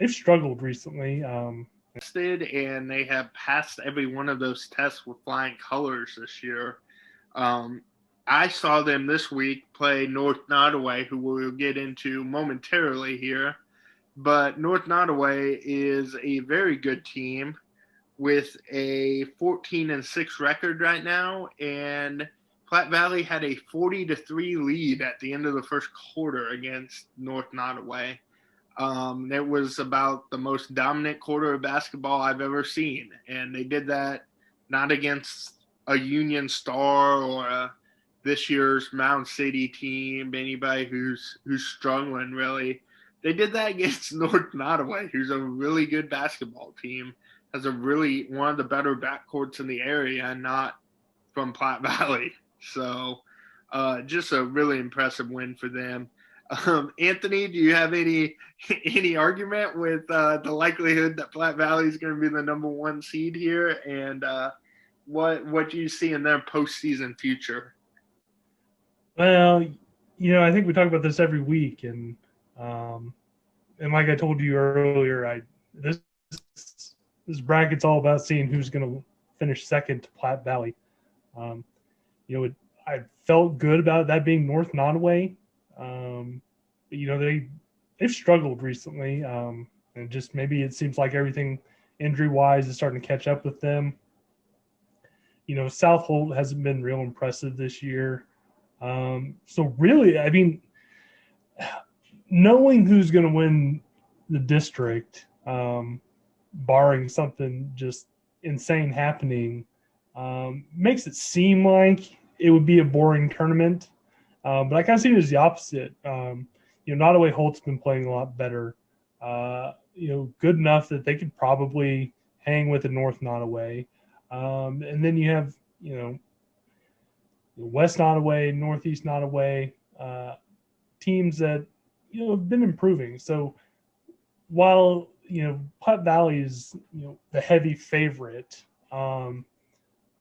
they've struggled recently. And they have passed every one of those tests with flying colors this year. Um, I saw them this week play North Nodaway, who we'll get into momentarily here. But North Nodaway is a very good team with a 14-6 record right now, and Platte Valley had a 40-3 lead at the end of the first quarter against North Nodaway. It was about the most dominant quarter of basketball I've ever seen, and they did that not against a Union Star or this year's Mound City team, anybody who's struggling really. They did that against North Nodaway, who's a really good basketball team, has a really one of the better backcourts in the area, and not from Platte Valley. So, just a really impressive win for them. Anthony, do you have any argument with the likelihood that Platte Valley is going to be the number one seed here, and what do you see in their postseason future? Well, I think we talk about this every week, um, and like I told you earlier, this this bracket's all about seeing who's going to finish second to Platte Valley. Um, I felt good about that being North Nodaway. They've struggled recently, and just maybe it seems like everything injury wise is starting to catch up with them. South Holt hasn't been real impressive this year. So really, I mean, knowing who's going to win the district, barring something just insane happening, makes it seem like it would be a boring tournament. But I kind of see it as the opposite. Nodaway Holt's been playing a lot better. Good enough that they could probably hang with the North Nodaway. And then you have, West Nodaway, Northeast Nodaway, teams that, have been improving. So while, Platte Valley is, the heavy favorite,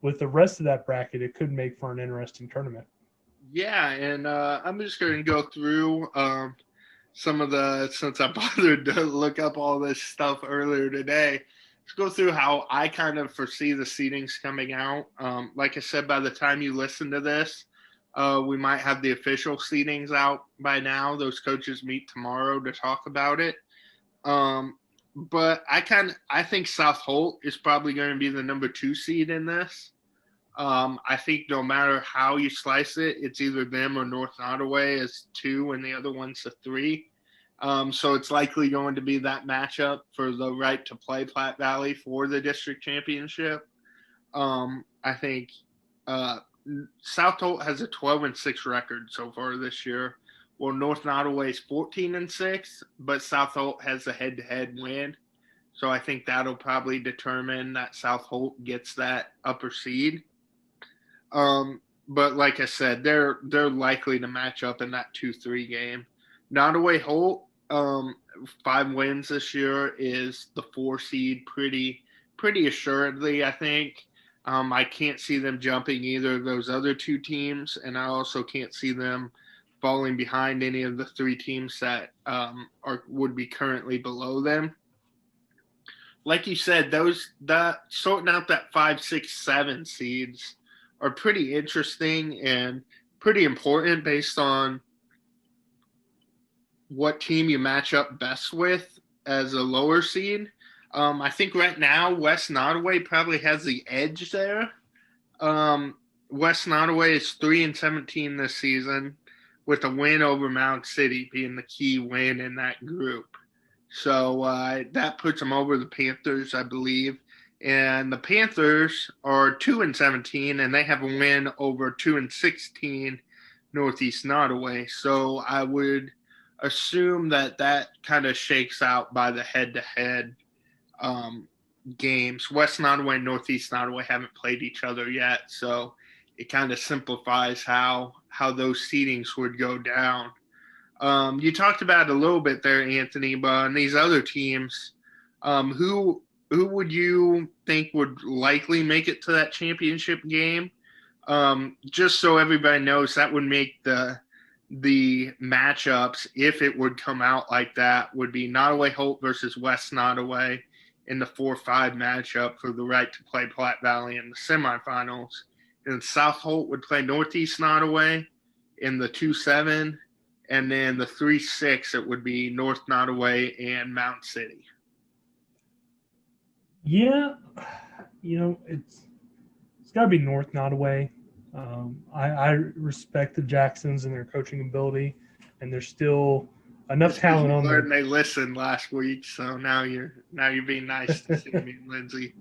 with the rest of that bracket, it could make for an interesting tournament. Yeah, and I'm just going to go through some of since I bothered to look up all this stuff earlier today, let's go through how I kind of foresee the seedings coming out. Like I said, by the time you listen to this, we might have the official seedings out by now. Those coaches meet tomorrow to talk about it. But I think South Holt is probably going to be the number 2 seed in this. I think no matter how you slice it, it's either them or North Nodaway as 2 and the other one's a 3. So it's likely going to be that matchup for the right to play Platte Valley for the district championship. I think South Holt has a 12-6 record so far this year. Well, North Nodaway is 14-6, but South Holt has a head-to-head win. So I think that'll probably determine that South Holt gets that upper seed. But like I said, they're likely to match up in that 2-3 game. Nodaway Holt, 5 wins this year, is the 4 seed pretty assuredly, I think. I can't see them jumping either of those other 2 teams, and I also can't see them falling behind any of the 3 teams that would be currently below them. Like you said, that sorting out that 5, 6, 7 seeds are pretty interesting and pretty important based on what team you match up best with as a lower seed. I think right now West Nodaway probably has the edge there. West Nodaway is 3-17 this season, with a win over Mound City being the key win in that group. So that puts them over the Panthers, I believe. And the Panthers are 2-17, and they have a win over 2-16 Northeast Nodaway. So I would assume that kind of shakes out by the head-to-head games. West Nodaway and Northeast Nodaway haven't played each other yet, so it kind of simplifies how those seedings would go down. You talked about it a little bit there, Anthony, but on these other teams, who would you think would likely make it to that championship game? Just so everybody knows, that would make the the matchups, if it would come out like that, would be Nodaway Holt versus West Nodaway in the 4-5 matchup for the right to play Platte Valley in the semifinals. And South Holt would play Northeast Nodaway in the 2-7. And then the 3-6, it would be North Nodaway and Mount City. Yeah, it's got to be North Nodaway. I respect the Jacksons and their coaching ability, and there's still enough talent on there. They listened last week, so now you're being nice to see me, Lindsay.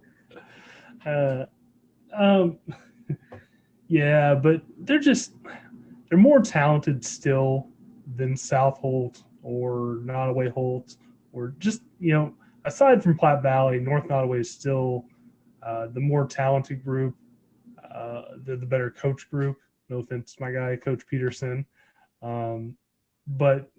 Yeah, but they're more talented still than South Holt or Nodaway Holt, or just aside from Platte Valley, North Nodaway is still the more talented group. They're the better coach group. No offense to my guy, Coach Peterson. But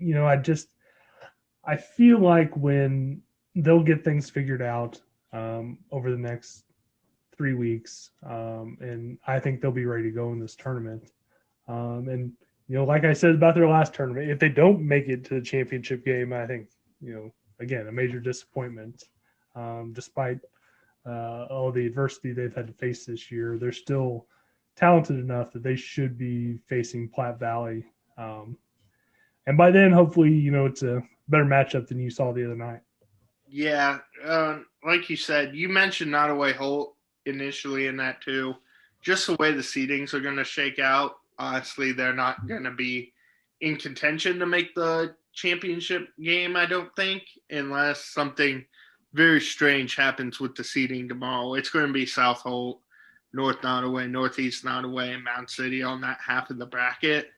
I feel like when they'll get things figured out over the next 3 weeks, and I think they'll be ready to go in this tournament. And like I said about their last tournament, if they don't make it to the championship game, I think again a major disappointment. Despite all the adversity they've had to face this year, they're still talented enough that they should be facing Platte Valley. And by then, hopefully, it's a better matchup than you saw the other night. Yeah, like you said, you mentioned Nodaway Holt initially in that too. Just the way the seedings are going to shake out, honestly, they're not going to be in contention to make the championship game, I don't think, unless something very strange happens with the seeding tomorrow. It's going to be South Holt, North Nodaway, Northeast Nodaway, and Mount City on that half of the bracket.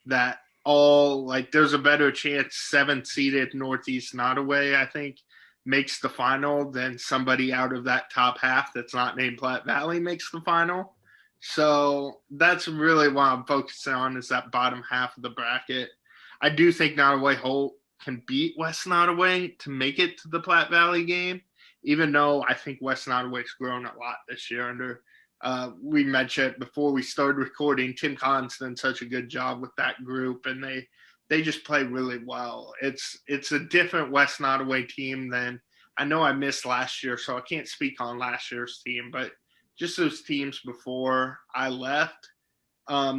That all, like, there's a better chance 7th-seeded Northeast Nodaway, I think, makes the final than somebody out of that top half that's not named Platte Valley makes the final. So that's really what I'm focusing on, is that bottom half of the bracket. I do think Nodaway Holt can beat West Nodaway to make it to the Platte Valley game, even though I think West Nodaway's grown a lot this year under we mentioned before we started recording, Tim Collins done such a good job with that group, and they just play really well. It's a different West Nodaway team than I know I missed last year, so I can't speak on last year's team, but just those teams before I left,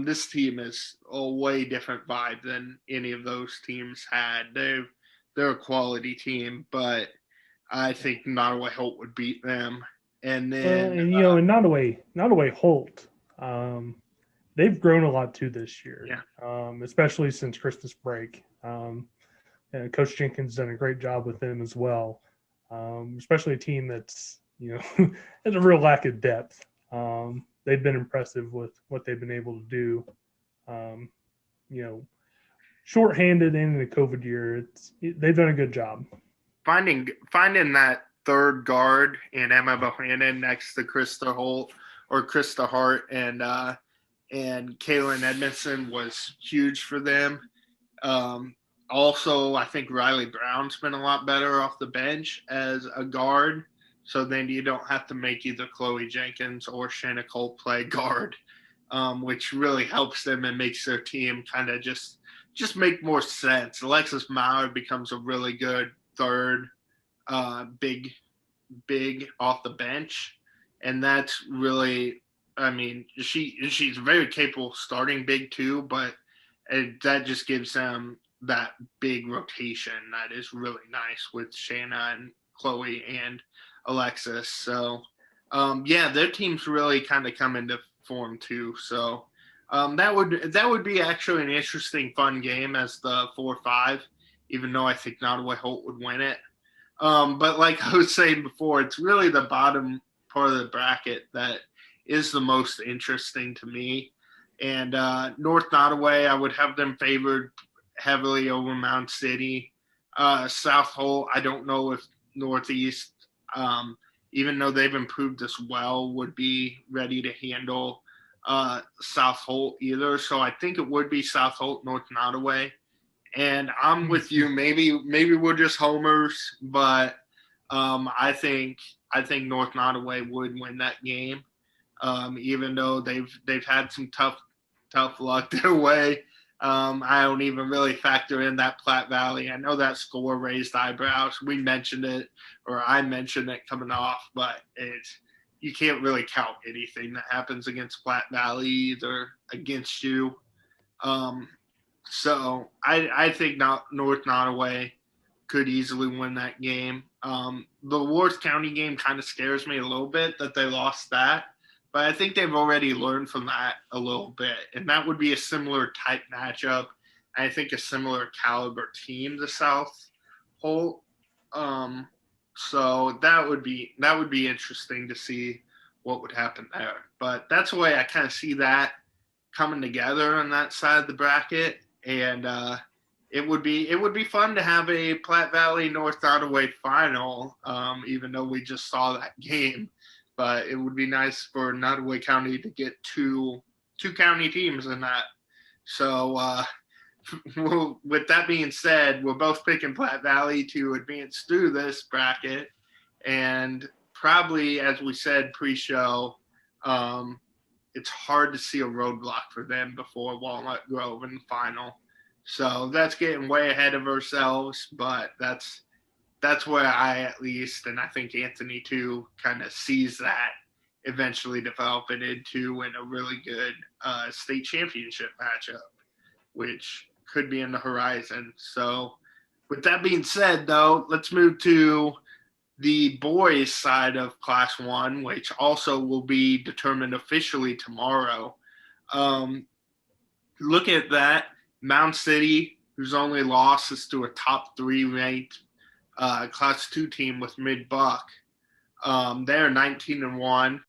this team is a way different vibe than any of those teams had. They're a quality team, but I think Nodaway Holt would beat them. And then, in Nodaway Holt, they've grown a lot too this year. Yeah. Especially since Christmas break. And Coach Jenkins done a great job with them as well. Especially a team that's has a real lack of depth. They've been impressive with what they've been able to do. Shorthanded in the COVID year, they've done a good job. Finding that third guard in Emma Bohannon next to Krista Holt or Krista Hart and Kaylin Edmondson was huge for them. Also, I think Riley Brown's been a lot better off the bench as a guard. So then you don't have to make either Chloe Jenkins or Shanna Cole play guard, which really helps them and makes their team kind of just make more sense. Alexis Maurer becomes a really good third, big off the bench, and that's really, I mean, she's very capable starting big too, but that just gives them that big rotation that is really nice with Shanna and Chloe and Alexis. So their team's really kind of come into form too. So that would be actually an interesting, fun game as the 4-5, even though I think Nodaway Holt would win it. But like I was saying before, it's really the bottom part of the bracket that is the most interesting to me. And North Nodaway, I would have them favored heavily over Mount City. South Holt, I don't know if Northeast, even though they've improved as well, would be ready to handle South Holt either. So I think it would be South Holt, North Nodaway. And I'm with you. Maybe we're just homers, but I think North Nodaway would win that game, even though they've had some tough luck their way I don't even really factor in that Platte Valley. I know that score raised eyebrows. We mentioned it, or I mentioned it coming off, but you can't really count anything that happens against Platte Valley either against you. So I think North Nodaway could easily win that game. The Worth County game kind of scares me a little bit that they lost that, but I think they've already learned from that a little bit, and that would be a similar type matchup. I think a similar caliber team to South Holt. So that would be interesting to see what would happen there. But that's the way I kind of see that coming together on that side of the bracket, and it would be fun to have a Platte Valley North Nodaway final, even though we just saw that game. But it would be nice for Nodaway County to get two county teams in that. So with that being said, we're both picking Platte Valley to advance through this bracket, and probably, as we said pre-show, it's hard to see a roadblock for them before Walnut Grove in the final. So that's getting way ahead of ourselves, but that's where I, at least, and I think Anthony too, kind of sees that eventually developing into a really good state championship matchup, which could be in the horizon. So with that being said, though, let's move to the boys' side of Class 1, which also will be determined officially tomorrow. Look at that. Mound City, whose only loss is to a top 3 ranked Class 2 team with Mid-Buck. They're 19-1.